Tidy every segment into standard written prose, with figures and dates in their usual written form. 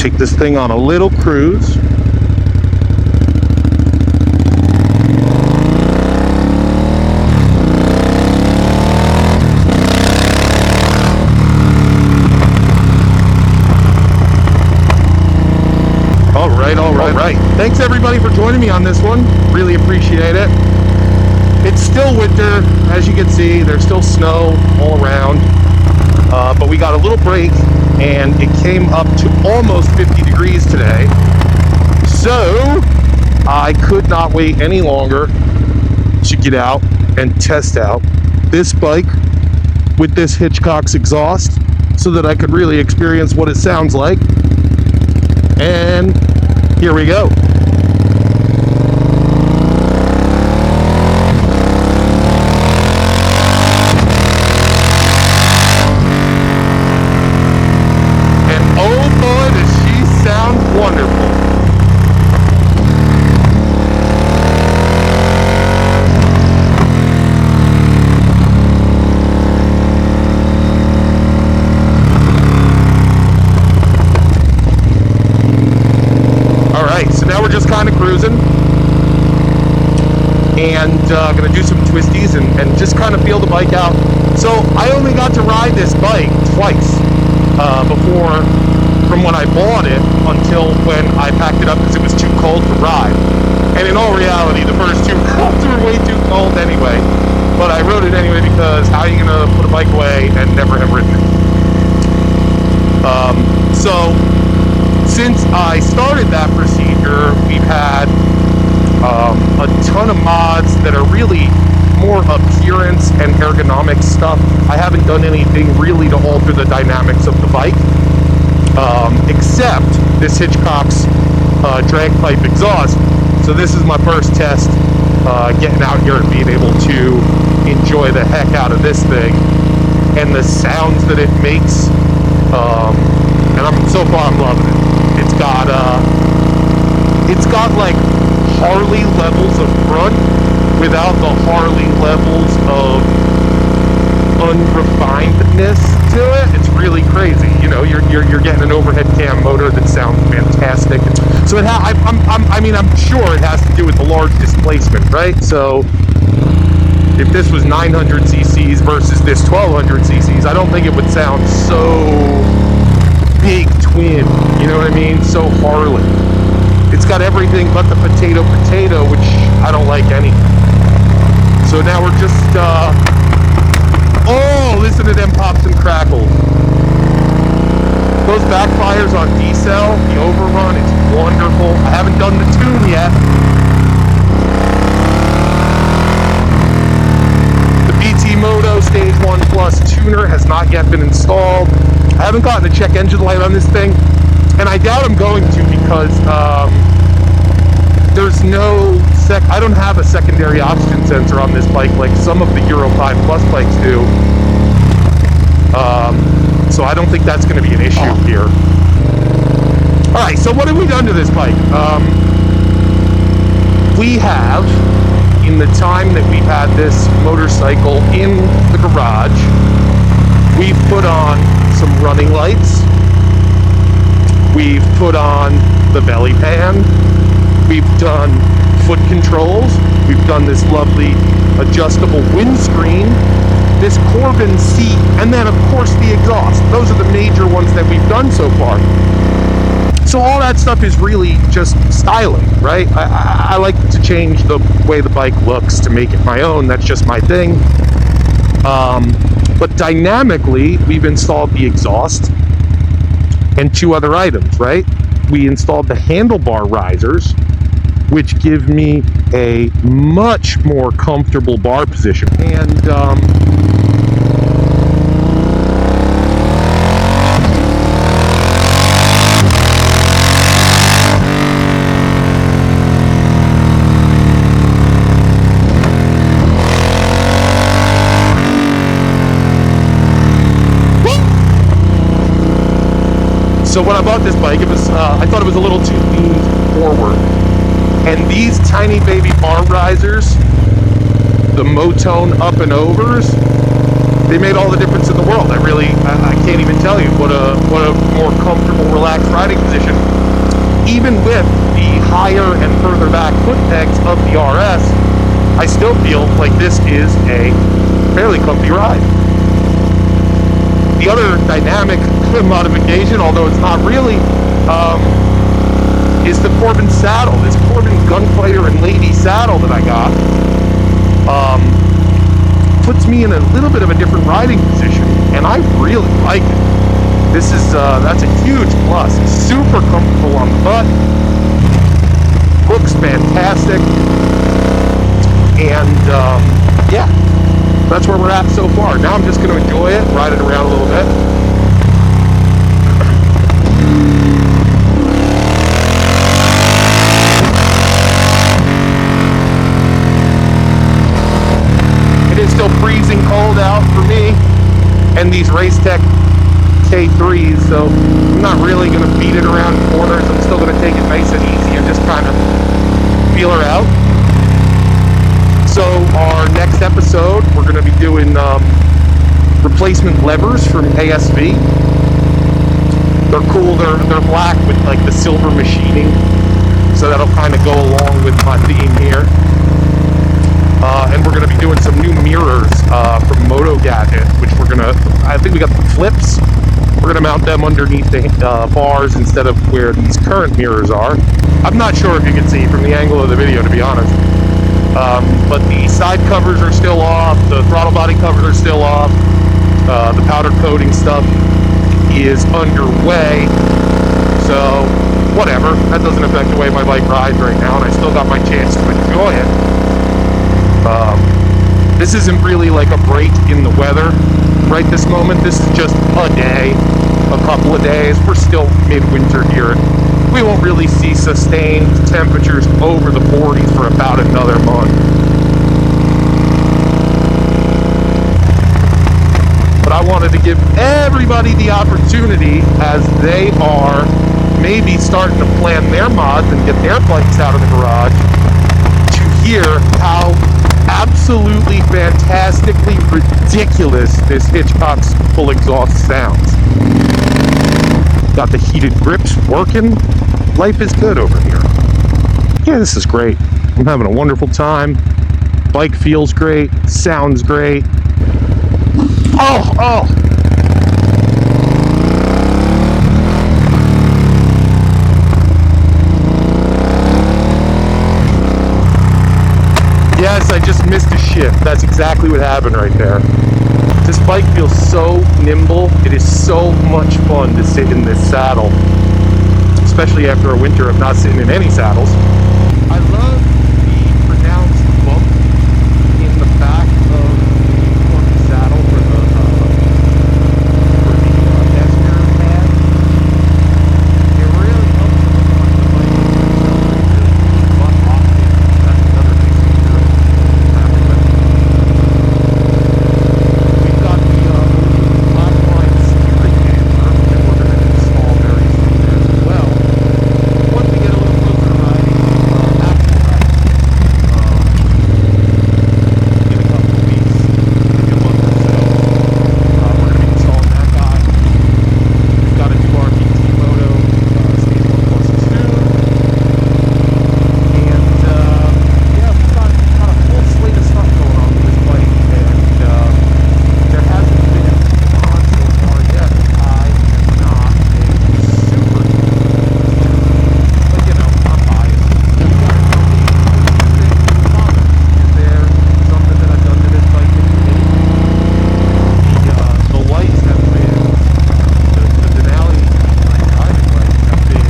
take this thing on a little cruise. All right. Thanks everybody for joining me on this one. Really appreciate it. It's still winter, as you can see. There's still snow all around, but we got a little break, and it came up to almost 50 degrees today. So I could not wait any longer to get out and test out this bike with this Hitchcock's exhaust so that I could really experience what it sounds like. And here we go. And oh boy, does she sound wonderful. Now we're just kind of cruising and gonna do some twisties and just kind of feel the bike out. So I only got to ride this bike twice before, from when I bought it until when I packed it up because it was too cold to ride. And in all reality, the first two rides were way too cold anyway, but I rode it anyway because how are you gonna put a bike away and never have ridden it? So since I started that procedure, we've had a ton of mods that are really more appearance and ergonomic stuff. I haven't done anything really to alter the dynamics of the bike, except this Hitchcock's drag pipe exhaust. So this is my first test getting out here and being able to enjoy the heck out of this thing and the sounds that it makes. And so far I'm loving it. It's got like Harley levels of front without the Harley levels of unrefinedness to it. It's really crazy. You know, you're getting an overhead cam motor that sounds fantastic. So I'm sure it has to do with the large displacement, right? So if this was 900 cc's versus this 1200 cc's, I don't think it would sound so big twin, you know what I mean? So Harley. It's got everything but the potato, which I don't like anything. So now we're just, oh, listen to them pops and crackles. Those backfires on D-Cell, the overrun, it's wonderful. I haven't done the tune yet. The BT Moto Stage 1 Plus tuner has not yet been installed. I haven't gotten a check engine light on this thing, and I doubt I'm going to because there's no I don't have a secondary oxygen sensor on this bike like some of the Euro 5 Plus bikes do. So I don't think that's going to be an issue here. All right, so what have we done to this bike? We have, in the time that we've had this motorcycle in the garage, we've put on some running lights, we've put on the belly pan, we've done foot controls, we've done this lovely adjustable windscreen, this Corbin seat, and then of course the exhaust. Those are the major ones that we've done so far. So all that stuff is really just styling, right? I like to change the way the bike looks to make it my own. That's just my thing. But dynamically, we've installed the exhaust and two other items, right? We installed the handlebar risers, which give me a much more comfortable bar position. And so when I bought this bike, it was I thought it was a little too leaned forward. And these tiny baby bar risers, the Motone up and overs, they made all the difference in the world. I can't even tell you what a more comfortable, relaxed riding position. Even with the higher and further back foot pegs of the RS, I still feel like this is a fairly comfy ride. The other dynamic modification, although it's not really, is the Corbin saddle. This Corbin Gunfighter and Lady saddle that I got puts me in a little bit of a different riding position, and I really like it. This is that's a huge plus. Super comfortable on the butt, looks fantastic, and yeah, that's where we're at so far. Now I'm just going to enjoy it, ride it around a little bit. It is still freezing cold out for me and these Racetech K3s, so I'm not really going to beat it around corners. I'm still going to take it nice and easy and just kind of feel her out. So our next episode, we're going to be doing replacement levers from ASV. They're cool. They're black with like the silver machining, so that'll kind of go along with my theme here. And we're going to be doing some new mirrors from Moto Gadget, which I think we got the flips. We're going to mount them underneath the bars instead of where these current mirrors are. I'm not sure if you can see from the angle of the video, to be honest. But the side covers are still off, the throttle body covers are still off, the powder coating stuff is underway, so whatever, that doesn't affect the way my bike rides right now, and I still got my chance to enjoy it. This isn't really like a break in the weather right this moment. This is just a day, a couple of days. We're still midwinter here. We won't really see sustained temperatures over the 40s for about another month. But I wanted to give everybody the opportunity, as they are maybe starting to plan their mods and get their bikes out of the garage, to hear how absolutely fantastically ridiculous this Hitchcock's full exhaust sounds. Got the heated grips working. Life is good over here. Yeah, this is great. I'm having a wonderful time. Bike feels great. Sounds great. Oh! Yes, I just missed a shift. That's exactly what happened right there. This bike feels so nimble. It is so much fun to sit in this saddle, especially after a winter of not sitting in any saddles. I love the pronounced bump in the back of the saddle for the passenger pad. It really helps to look like the bike really butt off it. That's another big feature of the We've got the Blackline steering damper that we're going to install very soon as well. Once we get a little closer to riding, actual riding, in a couple of weeks, maybe a month or so, we're going to be installing that guy. We've got a new RPT Moto Stage 1 Plus 2, and yeah, we've got a full slate of stuff going on with this bike, and there hasn't been a mod so far yet. I am not a super but you know, I'm biased. You gotta tell me what you think in the comments. Is there something that I've done to this bike that you hate? The lights have been, the Denali driving lights have been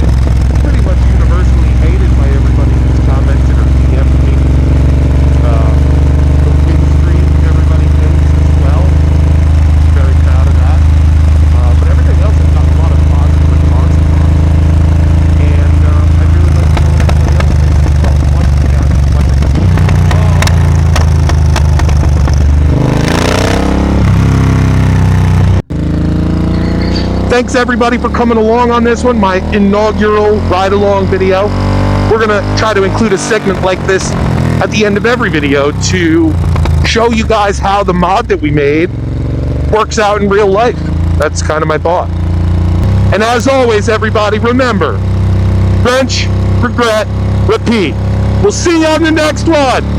pretty much universally hated by everybody who's commented or DM'd me. The windscreen, everybody hates as well. Very proud of that. But everything else has gotten a lot of positive responses on. And I really like to know what everybody else thinks as well. Once again, like I said, thanks everybody for coming along on this one, my inaugural ride-along video. We're going to try to include a segment like this at the end of every video to show you guys how the mod that we made works out in real life. That's kind of my thought. And as always, everybody, remember, wrench, regret, repeat. We'll see you on the next one.